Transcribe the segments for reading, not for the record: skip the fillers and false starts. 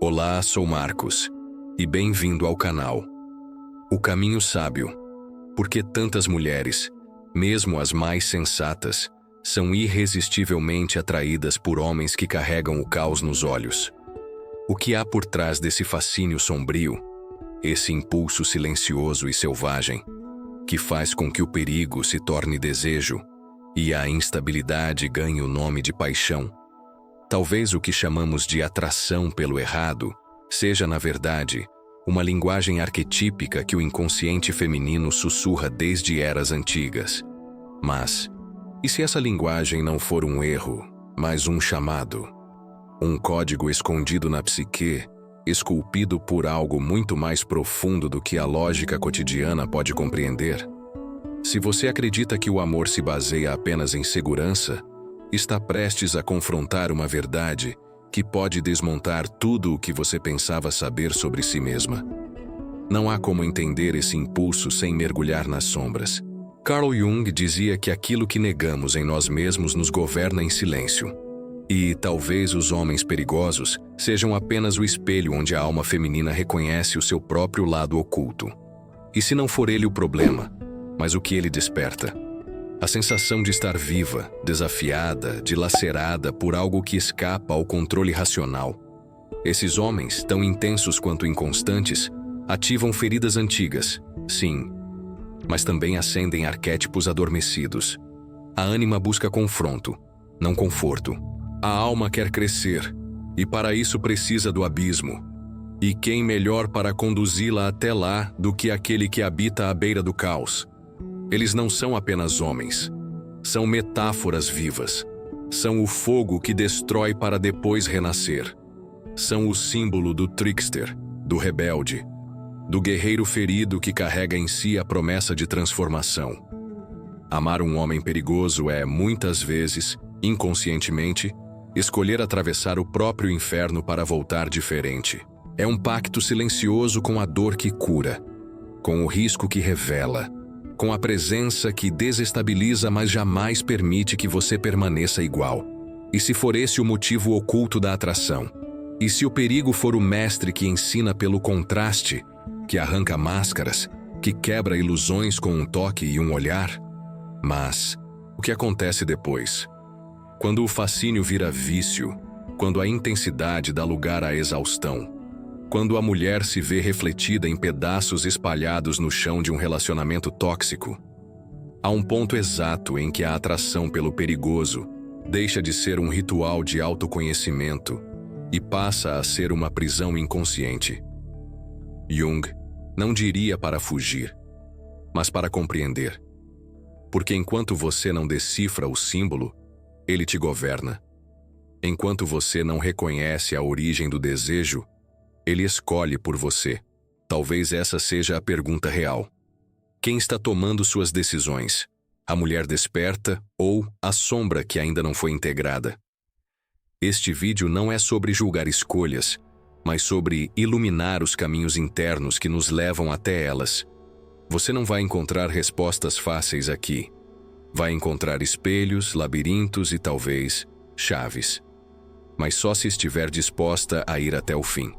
Olá, sou Marcos, e bem-vindo ao canal O Caminho Sábio. Por que tantas mulheres, mesmo as mais sensatas, são irresistivelmente atraídas por homens que carregam o caos nos olhos? O que há por trás desse fascínio sombrio, esse impulso silencioso e selvagem, que faz com que o perigo se torne desejo e a instabilidade ganhe o nome de paixão? Talvez o que chamamos de atração pelo errado seja, na verdade, uma linguagem arquetípica que o inconsciente feminino sussurra desde eras antigas. Mas, e se essa linguagem não for um erro, mas um chamado? Um código escondido na psique, esculpido por algo muito mais profundo do que a lógica cotidiana pode compreender? Se você acredita que o amor se baseia apenas em segurança, está prestes a confrontar uma verdade que pode desmontar tudo o que você pensava saber sobre si mesma. Não há como entender esse impulso sem mergulhar nas sombras. Carl Jung dizia que aquilo que negamos em nós mesmos nos governa em silêncio. E talvez os homens perigosos sejam apenas o espelho onde a alma feminina reconhece o seu próprio lado oculto. E se não for ele o problema, mas o que ele desperta? A sensação de estar viva, desafiada, dilacerada por algo que escapa ao controle racional. Esses homens, tão intensos quanto inconstantes, ativam feridas antigas, sim, mas também acendem arquétipos adormecidos. A ânima busca confronto, não conforto. A alma quer crescer, e para isso precisa do abismo. E quem melhor para conduzi-la até lá do que aquele que habita à beira do caos? Eles não são apenas homens. São metáforas vivas. São o fogo que destrói para depois renascer. São o símbolo do trickster, do rebelde, do guerreiro ferido que carrega em si a promessa de transformação. Amar um homem perigoso é, muitas vezes, inconscientemente, escolher atravessar o próprio inferno para voltar diferente. É um pacto silencioso com a dor que cura, com o risco que revela, com a presença que desestabiliza, mas jamais permite que você permaneça igual. E se for esse o motivo oculto da atração? E se o perigo for o mestre que ensina pelo contraste, que arranca máscaras, que quebra ilusões com um toque e um olhar? Mas o que acontece depois? Quando o fascínio vira vício, quando a intensidade dá lugar à exaustão, quando a mulher se vê refletida em pedaços espalhados no chão de um relacionamento tóxico, há um ponto exato em que a atração pelo perigoso deixa de ser um ritual de autoconhecimento e passa a ser uma prisão inconsciente. Jung não diria para fugir, mas para compreender. Porque enquanto você não decifra o símbolo, ele te governa. Enquanto você não reconhece a origem do desejo, ele escolhe por você. Talvez essa seja a pergunta real. Quem está tomando suas decisões? A mulher desperta ou a sombra que ainda não foi integrada? Este vídeo não é sobre julgar escolhas, mas sobre iluminar os caminhos internos que nos levam até elas. Você não vai encontrar respostas fáceis aqui. Vai encontrar espelhos, labirintos e talvez chaves. Mas só se estiver disposta a ir até o fim.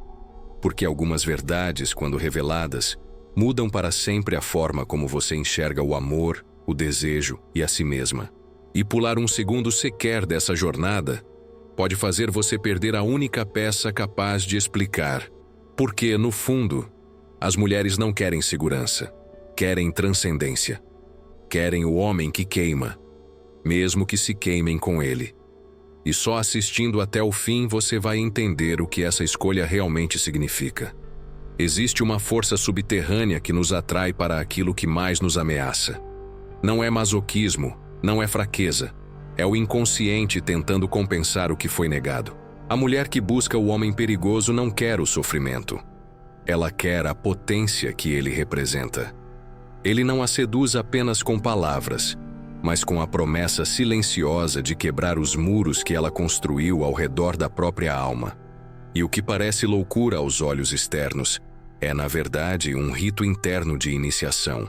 Porque algumas verdades, quando reveladas, mudam para sempre a forma como você enxerga o amor, o desejo e a si mesma. E pular um segundo sequer dessa jornada pode fazer você perder a única peça capaz de explicar. Porque, no fundo, as mulheres não querem segurança, querem transcendência. Querem o homem que queima, mesmo que se queimem com ele. E só assistindo até o fim você vai entender o que essa escolha realmente significa. Existe uma força subterrânea que nos atrai para aquilo que mais nos ameaça. Não é masoquismo, não é fraqueza. É o inconsciente tentando compensar o que foi negado. A mulher que busca o homem perigoso não quer o sofrimento. Ela quer a potência que ele representa. Ele não a seduz apenas com palavras, mas com a promessa silenciosa de quebrar os muros que ela construiu ao redor da própria alma. E o que parece loucura aos olhos externos é, na verdade, um rito interno de iniciação.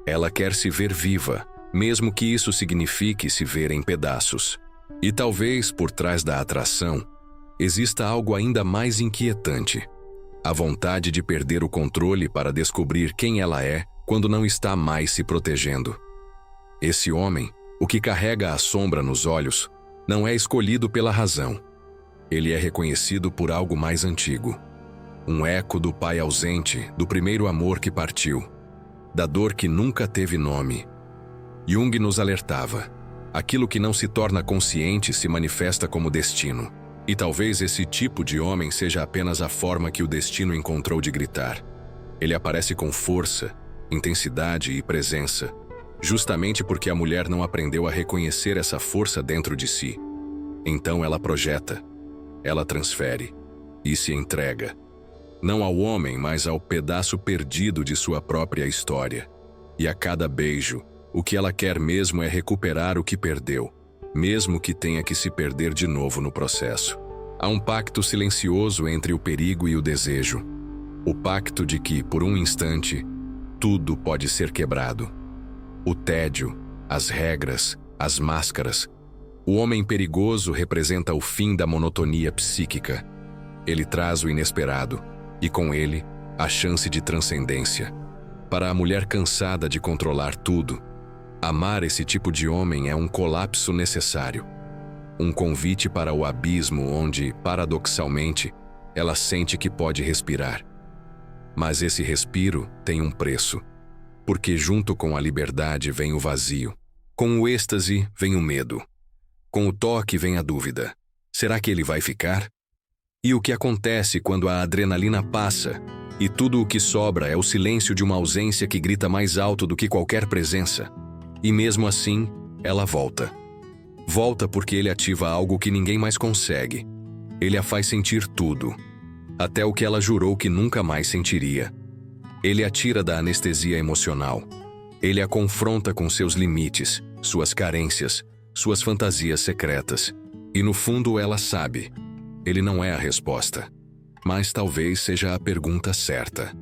Ela quer se ver viva, mesmo que isso signifique se ver em pedaços. E talvez, por trás da atração, exista algo ainda mais inquietante: a vontade de perder o controle para descobrir quem ela é quando não está mais se protegendo. Esse homem, o que carrega a sombra nos olhos, não é escolhido pela razão. Ele é reconhecido por algo mais antigo. Um eco do pai ausente, do primeiro amor que partiu, da dor que nunca teve nome. Jung nos alertava: aquilo que não se torna consciente se manifesta como destino. E talvez esse tipo de homem seja apenas a forma que o destino encontrou de gritar. Ele aparece com força, intensidade e presença, justamente porque a mulher não aprendeu a reconhecer essa força dentro de si. Então ela projeta, ela transfere e se entrega, não ao homem, mas ao pedaço perdido de sua própria história. E a cada beijo, o que ela quer mesmo é recuperar o que perdeu, mesmo que tenha que se perder de novo no processo. Há um pacto silencioso entre o perigo e o desejo. O pacto de que, por um instante, tudo pode ser quebrado. O tédio, as regras, as máscaras. O homem perigoso representa o fim da monotonia psíquica. Ele traz o inesperado, e com ele, a chance de transcendência. Para a mulher cansada de controlar tudo, amar esse tipo de homem é um colapso necessário. Um convite para o abismo onde, paradoxalmente, ela sente que pode respirar. Mas esse respiro tem um preço, porque junto com a liberdade vem o vazio. Com o êxtase vem o medo. Com o toque vem a dúvida. Será que ele vai ficar? E o que acontece quando a adrenalina passa e tudo o que sobra é o silêncio de uma ausência que grita mais alto do que qualquer presença? E mesmo assim, ela volta. Volta porque ele ativa algo que ninguém mais consegue. Ele a faz sentir tudo, até o que ela jurou que nunca mais sentiria. Ele a tira da anestesia emocional. Ele a confronta com seus limites, suas carências, suas fantasias secretas. E no fundo ela sabe. Ele não é a resposta, mas talvez seja a pergunta certa.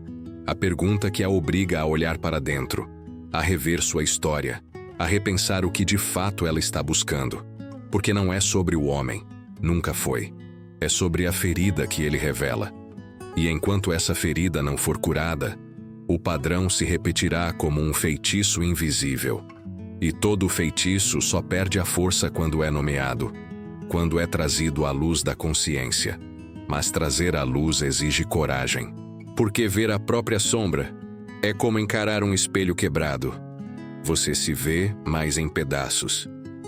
A pergunta que a obriga a olhar para dentro, a rever sua história, a repensar o que de fato ela está buscando. Porque não é sobre o homem, nunca foi. É sobre a ferida que ele revela. E enquanto essa ferida não for curada, o padrão se repetirá como um feitiço invisível. E todo feitiço só perde a força quando é nomeado, quando é trazido à luz da consciência. Mas trazer à luz exige coragem. Porque ver a própria sombra é como encarar um espelho quebrado. Você se vê, mas em pedaços.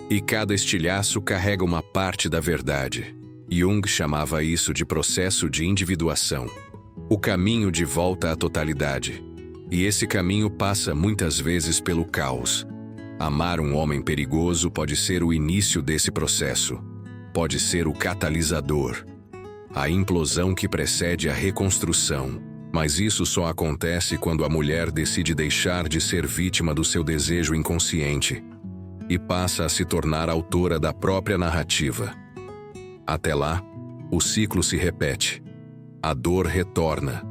E cada estilhaço carrega uma parte da verdade. Jung chamava isso de processo de individuação. O caminho de volta à totalidade. E esse caminho passa muitas vezes pelo caos. Amar um homem perigoso pode ser o início desse processo. Pode ser o catalisador. A implosão que precede a reconstrução. Mas isso só acontece quando a mulher decide deixar de ser vítima do seu desejo inconsciente e passa a se tornar autora da própria narrativa. Até lá, o ciclo se repete. A dor retorna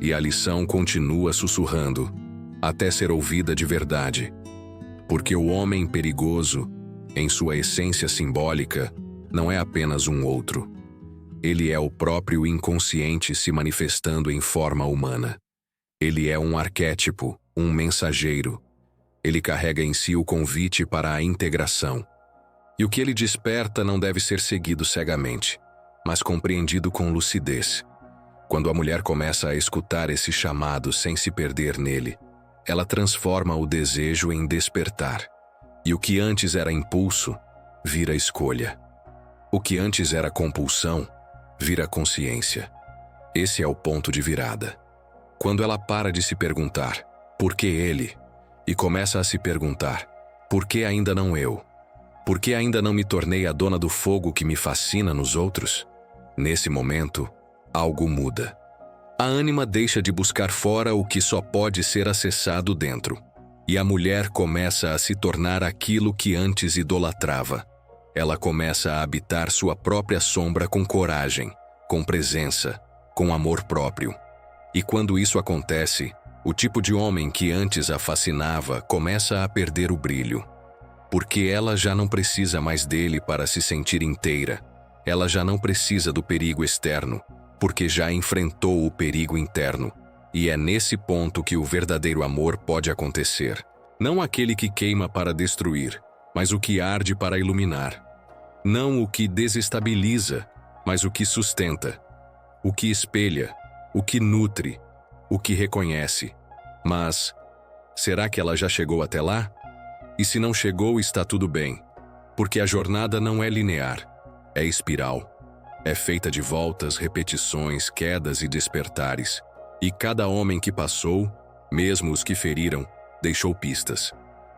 e a lição continua sussurrando até ser ouvida de verdade. Porque o homem perigoso, em sua essência simbólica, não é apenas um outro. Ele é o próprio inconsciente se manifestando em forma humana. Ele é um arquétipo, um mensageiro. Ele carrega em si o convite para a integração. E o que ele desperta não deve ser seguido cegamente, mas compreendido com lucidez. Quando a mulher começa a escutar esse chamado sem se perder nele, ela transforma o desejo em despertar. E o que antes era impulso, vira escolha. O que antes era compulsão, vira consciência. Esse é o ponto de virada. Quando ela para de se perguntar, por que ele? E começa a se perguntar, por que ainda não eu? Por que ainda não me tornei a dona do fogo que me fascina nos outros? Nesse momento, algo muda. A ânima deixa de buscar fora o que só pode ser acessado dentro. E a mulher começa a se tornar aquilo que antes idolatrava. Ela começa a habitar sua própria sombra com coragem, com presença, com amor próprio. E quando isso acontece, o tipo de homem que antes a fascinava começa a perder o brilho. Porque ela já não precisa mais dele para se sentir inteira. ela já não precisa do perigo externo, porque já enfrentou o perigo interno. E é nesse ponto que o verdadeiro amor pode acontecer. Não aquele que queima para destruir, mas o que arde para iluminar. Não o que desestabiliza, mas o que sustenta. O que espelha, o que nutre, o que reconhece. Mas, será que ela já chegou até lá? E se não chegou, está tudo bem, porque a jornada não é linear, é espiral. É feita de voltas, repetições, quedas e despertares. E cada homem que passou, mesmo os que feriram, deixou pistas.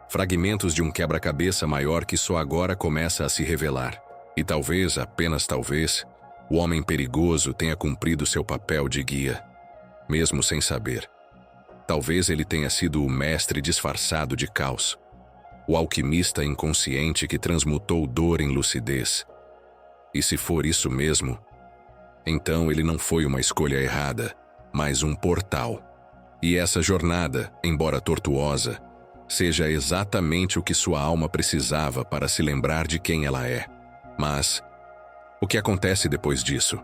Fragmentos de um quebra-cabeça maior que só agora começa a se revelar. E talvez, apenas talvez, o homem perigoso tenha cumprido seu papel de guia, mesmo sem saber. Talvez ele tenha sido o mestre disfarçado de caos, o alquimista inconsciente que transmutou dor em lucidez. E se for isso mesmo, então ele não foi uma escolha errada, mas um portal. E essa jornada, embora tortuosa, seja exatamente o que sua alma precisava para se lembrar de quem ela é. Mas, o que acontece depois disso?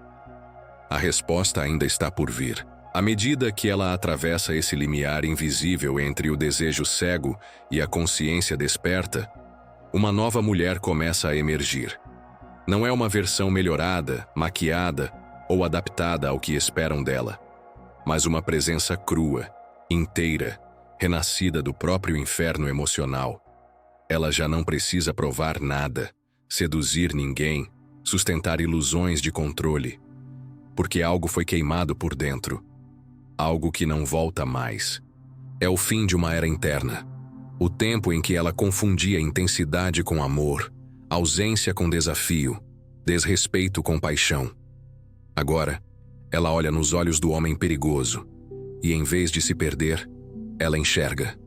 A resposta ainda está por vir. À medida que ela atravessa esse limiar invisível entre o desejo cego e a consciência desperta, uma nova mulher começa a emergir. Não é uma versão melhorada, maquiada ou adaptada ao que esperam dela, mas uma presença crua, inteira, renascida do próprio inferno emocional. Ela já não precisa provar nada, seduzir ninguém, sustentar ilusões de controle, porque algo foi queimado por dentro, algo que não volta mais. É o fim de uma era interna, o tempo em que ela confundia intensidade com amor, ausência com desafio, desrespeito com paixão. Agora, ela olha nos olhos do homem perigoso e, em vez de se perder, ela enxerga.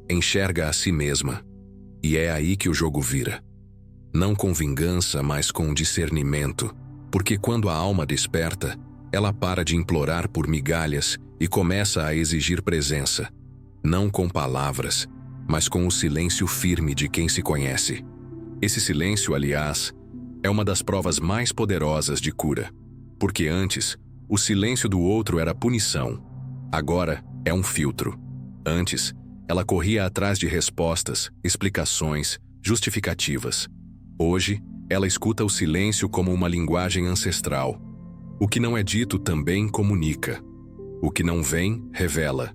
Enxerga a si mesma. E é aí que o jogo vira. Não com vingança, mas com discernimento, porque quando a alma desperta, ela para de implorar por migalhas e começa a exigir presença, não com palavras, mas com o silêncio firme de quem se conhece. Esse silêncio, aliás, é uma das provas mais poderosas de cura, porque antes, o silêncio do outro era punição. Agora, é um filtro. Antes, ela corria atrás de respostas, explicações, justificativas. Hoje, ela escuta o silêncio como uma linguagem ancestral. O que não é dito também comunica. O que não vem, revela.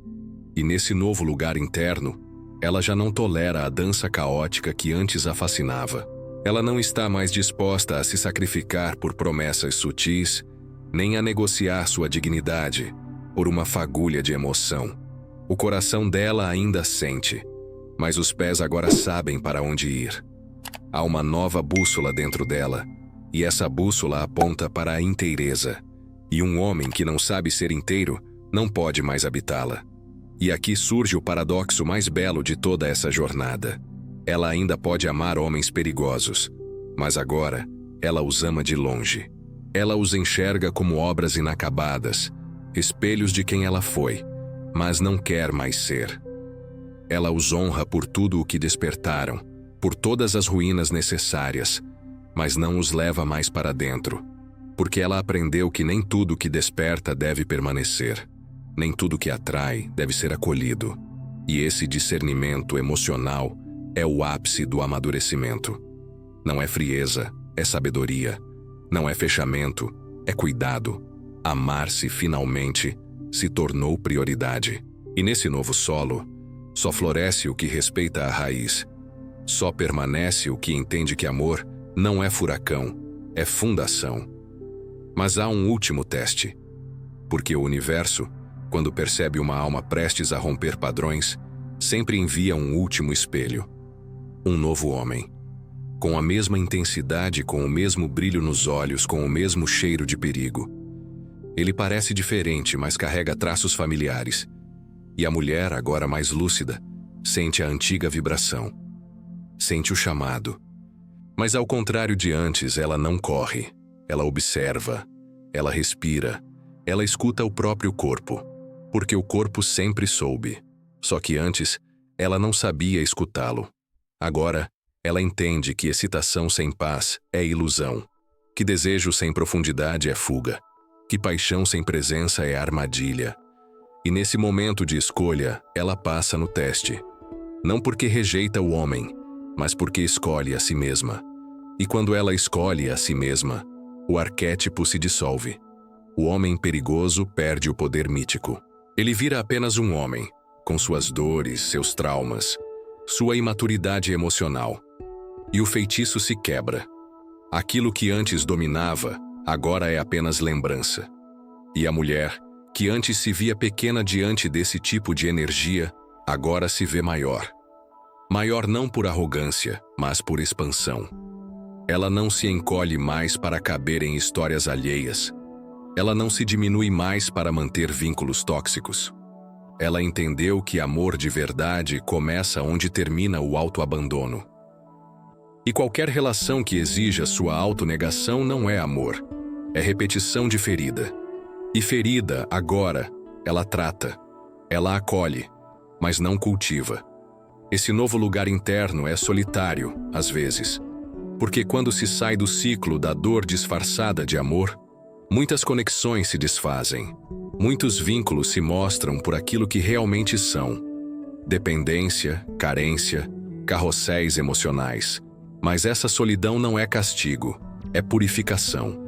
E nesse novo lugar interno, ela já não tolera a dança caótica que antes a fascinava. Ela não está mais disposta a se sacrificar por promessas sutis, nem a negociar sua dignidade por uma fagulha de emoção. O coração dela ainda sente, mas os pés agora sabem para onde ir. Há uma nova bússola dentro dela, e essa bússola aponta para a inteireza. E um homem que não sabe ser inteiro não pode mais habitá-la. E aqui surge o paradoxo mais belo de toda essa jornada. Ela ainda pode amar homens perigosos, mas agora ela os ama de longe. Ela os enxerga como obras inacabadas, espelhos de quem ela foi, mas não quer mais ser. Ela os honra por tudo o que despertaram, por todas as ruínas necessárias, mas não os leva mais para dentro, porque ela aprendeu que nem tudo que desperta deve permanecer, nem tudo que atrai deve ser acolhido. E esse discernimento emocional é o ápice do amadurecimento. Não é frieza, é sabedoria. Não é fechamento, é cuidado. Amar-se finalmente se tornou prioridade. E nesse novo solo, só floresce o que respeita a raiz. Só permanece o que entende que amor não é furacão, é fundação. Mas há um último teste. Porque o universo, quando percebe uma alma prestes a romper padrões, sempre envia um último espelho. Um novo homem. Com a mesma intensidade, com o mesmo brilho nos olhos, com o mesmo cheiro de perigo. Ele parece diferente, mas carrega traços familiares. E a mulher, agora mais lúcida, sente a antiga vibração. Sente o chamado. Mas ao contrário de antes, ela não corre. Ela observa. Ela respira. Ela escuta o próprio corpo. Porque o corpo sempre soube. Só que antes, ela não sabia escutá-lo. Agora, ela entende que excitação sem paz é ilusão, que desejo sem profundidade é fuga, que paixão sem presença é armadilha. E nesse momento de escolha, ela passa no teste. Não porque rejeita o homem, mas porque escolhe a si mesma. E quando ela escolhe a si mesma, o arquétipo se dissolve. O homem perigoso perde o poder mítico. Ele vira apenas um homem, com suas dores, seus traumas, sua imaturidade emocional. E o feitiço se quebra. Aquilo que antes dominava, agora é apenas lembrança. E a mulher, que antes se via pequena diante desse tipo de energia, agora se vê maior. Maior não por arrogância, mas por expansão. Ela não se encolhe mais para caber em histórias alheias. Ela não se diminui mais para manter vínculos tóxicos. Ela entendeu que amor de verdade começa onde termina o autoabandono. E qualquer relação que exija sua autonegação não é amor, é repetição de ferida. E ferida, agora, ela trata, ela acolhe, mas não cultiva. Esse novo lugar interno é solitário, às vezes, porque quando se sai do ciclo da dor disfarçada de amor, muitas conexões se desfazem, muitos vínculos se mostram por aquilo que realmente são: dependência, carência, carrosséis emocionais. Mas essa solidão não é castigo, é purificação.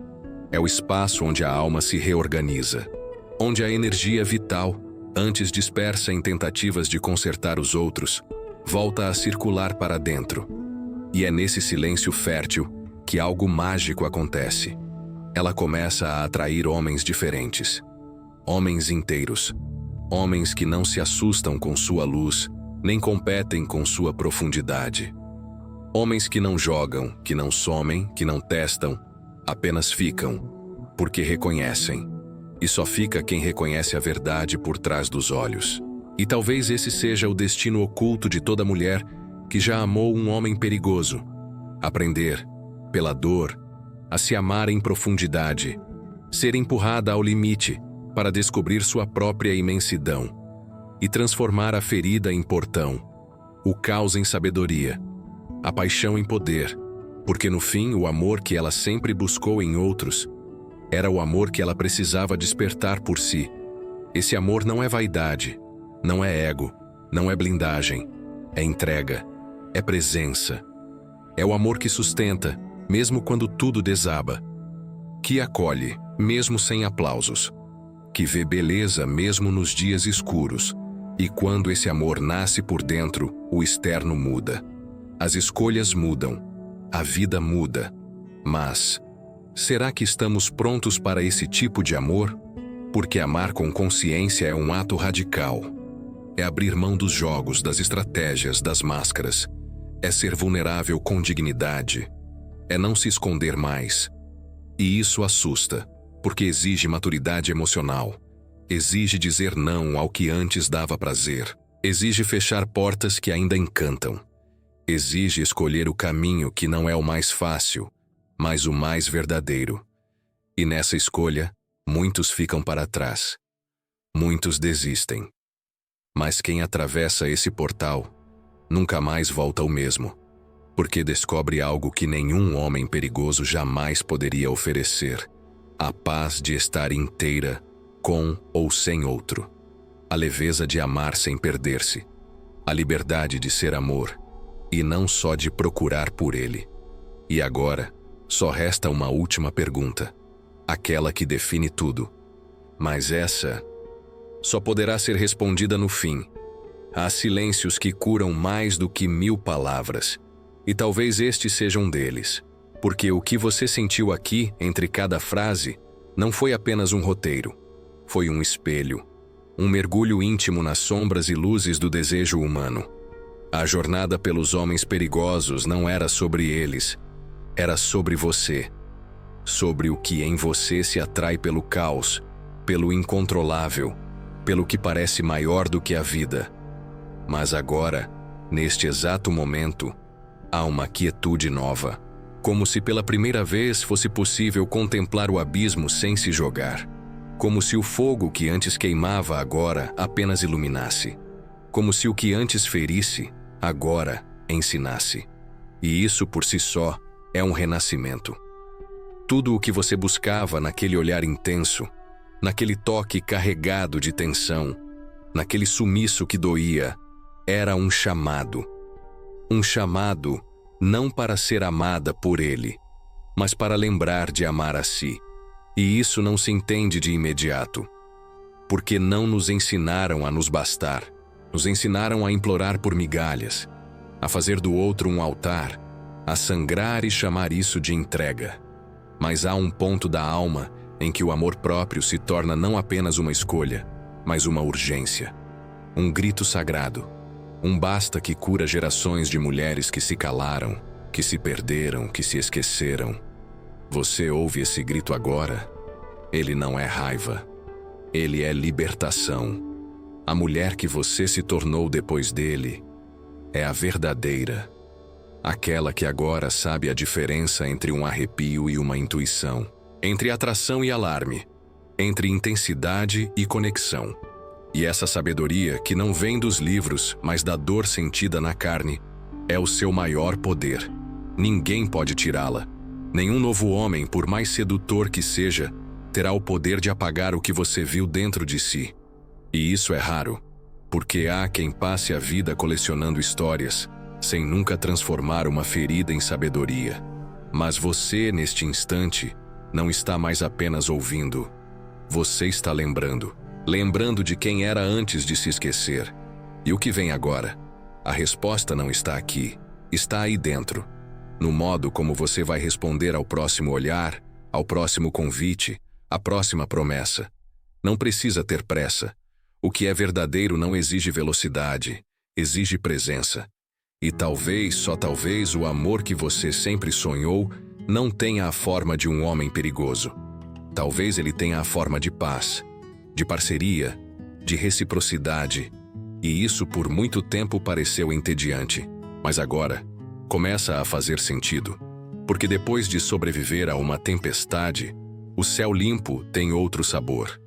É o espaço onde a alma se reorganiza, onde a energia vital, antes dispersa em tentativas de consertar os outros, volta a circular para dentro. E é nesse silêncio fértil que algo mágico acontece. Ela começa a atrair homens diferentes, homens inteiros, homens que não se assustam com sua luz, nem competem com sua profundidade. Homens que não jogam, que não somem, que não testam, apenas ficam, porque reconhecem. E só fica quem reconhece a verdade por trás dos olhos. E talvez esse seja o destino oculto de toda mulher que já amou um homem perigoso. Aprender, pela dor, a se amar em profundidade, ser empurrada ao limite para descobrir sua própria imensidão e transformar a ferida em portão, o caos em sabedoria, a paixão em poder, porque no fim o amor que ela sempre buscou em outros era o amor que ela precisava despertar por si. Esse amor não é vaidade, não é ego, não é blindagem, é entrega, é presença. É o amor que sustenta, mesmo quando tudo desaba, que acolhe, mesmo sem aplausos, que vê beleza mesmo nos dias escuros, e quando esse amor nasce por dentro, o externo muda. As escolhas mudam, a vida muda, mas será que estamos prontos para esse tipo de amor? Porque amar com consciência é um ato radical. É abrir mão dos jogos, das estratégias, das máscaras. É ser vulnerável com dignidade. É não se esconder mais. E isso assusta, porque exige maturidade emocional. Exige dizer não ao que antes dava prazer. Exige fechar portas que ainda encantam. Exige escolher o caminho que não é o mais fácil, mas o mais verdadeiro. E nessa escolha, muitos ficam para trás. Muitos desistem. Mas quem atravessa esse portal, nunca mais volta o mesmo, porque descobre algo que nenhum homem perigoso jamais poderia oferecer: a paz de estar inteira, com ou sem outro, a leveza de amar sem perder-se, a liberdade de ser amor, e não só de procurar por ele. E agora, só resta uma última pergunta, aquela que define tudo. Mas essa só poderá ser respondida no fim. Há silêncios que curam mais do que 1000 palavras, e talvez este seja um deles, porque o que você sentiu aqui, entre cada frase, não foi apenas um roteiro, foi um espelho, um mergulho íntimo nas sombras e luzes do desejo humano. A jornada pelos homens perigosos não era sobre eles, era sobre você, sobre o que em você se atrai pelo caos, pelo incontrolável, pelo que parece maior do que a vida. Mas agora, neste exato momento, há uma quietude nova, como se pela primeira vez fosse possível contemplar o abismo sem se jogar, como se o fogo que antes queimava agora apenas iluminasse, como se o que antes ferisse, agora ensinasse. E isso por si só é um renascimento. Tudo o que você buscava naquele olhar intenso, naquele toque carregado de tensão, naquele sumiço que doía, era um chamado. Um chamado não para ser amada por ele, mas para lembrar de amar a si. E isso não se entende de imediato, porque não nos ensinaram a nos bastar. Nos ensinaram a implorar por migalhas, a fazer do outro um altar, a sangrar e chamar isso de entrega. Mas há um ponto da alma em que o amor próprio se torna não apenas uma escolha, mas uma urgência. Um grito sagrado. Um basta que cura gerações de mulheres que se calaram, que se perderam, que se esqueceram. Você ouve esse grito agora? Ele não é raiva. Ele é libertação. A mulher que você se tornou depois dele é a verdadeira. Aquela que agora sabe a diferença entre um arrepio e uma intuição, entre atração e alarme, entre intensidade e conexão. E essa sabedoria, que não vem dos livros, mas da dor sentida na carne, é o seu maior poder. Ninguém pode tirá-la. Nenhum novo homem, por mais sedutor que seja, terá o poder de apagar o que você viu dentro de si. E isso é raro, porque há quem passe a vida colecionando histórias, sem nunca transformar uma ferida em sabedoria. Mas você, neste instante, não está mais apenas ouvindo. Você está lembrando. Lembrando de quem era antes de se esquecer. E o que vem agora? A resposta não está aqui, está aí dentro. No modo como você vai responder ao próximo olhar, ao próximo convite, à próxima promessa. Não precisa ter pressa. O que é verdadeiro não exige velocidade, exige presença. E talvez, só talvez, o amor que você sempre sonhou não tenha a forma de um homem perigoso. Talvez ele tenha a forma de paz, de parceria, de reciprocidade. E isso por muito tempo pareceu entediante. Mas agora, começa a fazer sentido. Porque depois de sobreviver a uma tempestade, o céu limpo tem outro sabor.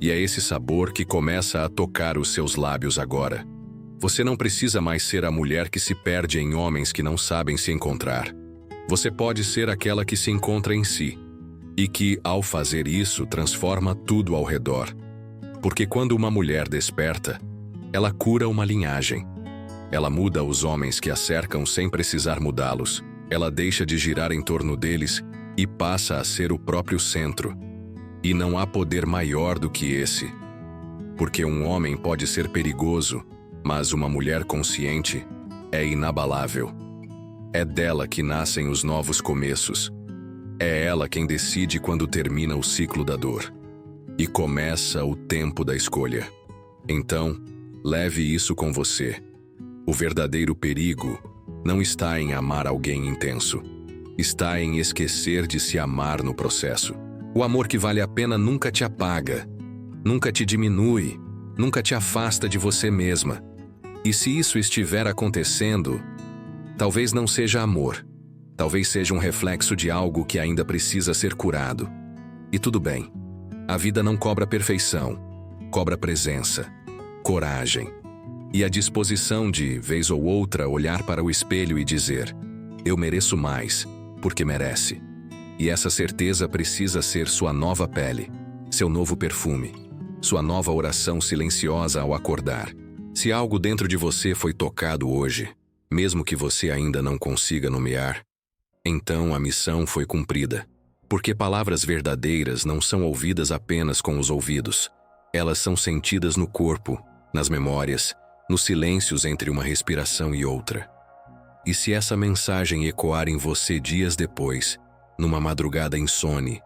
E é esse sabor que começa a tocar os seus lábios agora. Você não precisa mais ser a mulher que se perde em homens que não sabem se encontrar. Você pode ser aquela que se encontra em si. E que, ao fazer isso, transforma tudo ao redor. Porque quando uma mulher desperta, ela cura uma linhagem. Ela muda os homens que a cercam sem precisar mudá-los. Ela deixa de girar em torno deles e passa a ser o próprio centro. E não há poder maior do que esse. Porque um homem pode ser perigoso, mas uma mulher consciente é inabalável. É dela que nascem os novos começos. É ela quem decide quando termina o ciclo da dor. E começa o tempo da escolha. Então, leve isso com você. O verdadeiro perigo não está em amar alguém intenso. Está em esquecer de se amar no processo. O amor que vale a pena nunca te apaga, nunca te diminui, nunca te afasta de você mesma. E se isso estiver acontecendo, talvez não seja amor. Talvez seja um reflexo de algo que ainda precisa ser curado. E tudo bem. A vida não cobra perfeição, cobra presença, coragem e a disposição de, vez ou outra, olhar para o espelho e dizer: eu mereço mais, porque merece. E essa certeza precisa ser sua nova pele, seu novo perfume, sua nova oração silenciosa ao acordar. Se algo dentro de você foi tocado hoje, mesmo que você ainda não consiga nomear, então a missão foi cumprida. Porque palavras verdadeiras não são ouvidas apenas com os ouvidos. Elas são sentidas no corpo, nas memórias, nos silêncios entre uma respiração e outra. E se essa mensagem ecoar em você dias depois, numa madrugada insone,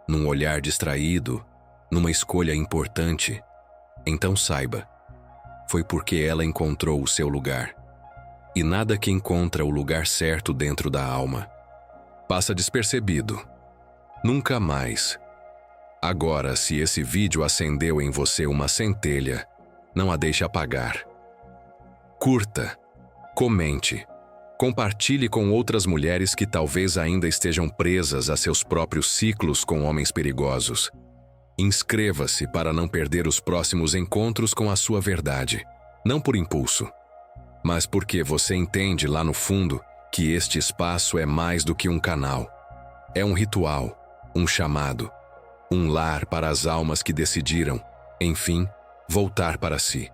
num olhar distraído, numa escolha importante, então saiba, foi porque ela encontrou o seu lugar. E nada que encontra o lugar certo dentro da alma passa despercebido. Nunca mais. Agora, se esse vídeo acendeu em você uma centelha, não a deixe apagar. Curta, comente, compartilhe com outras mulheres que talvez ainda estejam presas a seus próprios ciclos com homens perigosos. Inscreva-se para não perder os próximos encontros com a sua verdade. Não por impulso, mas porque você entende lá no fundo que este espaço é mais do que um canal. É um ritual. um chamado, um lar para as almas que decidiram, enfim, voltar para si.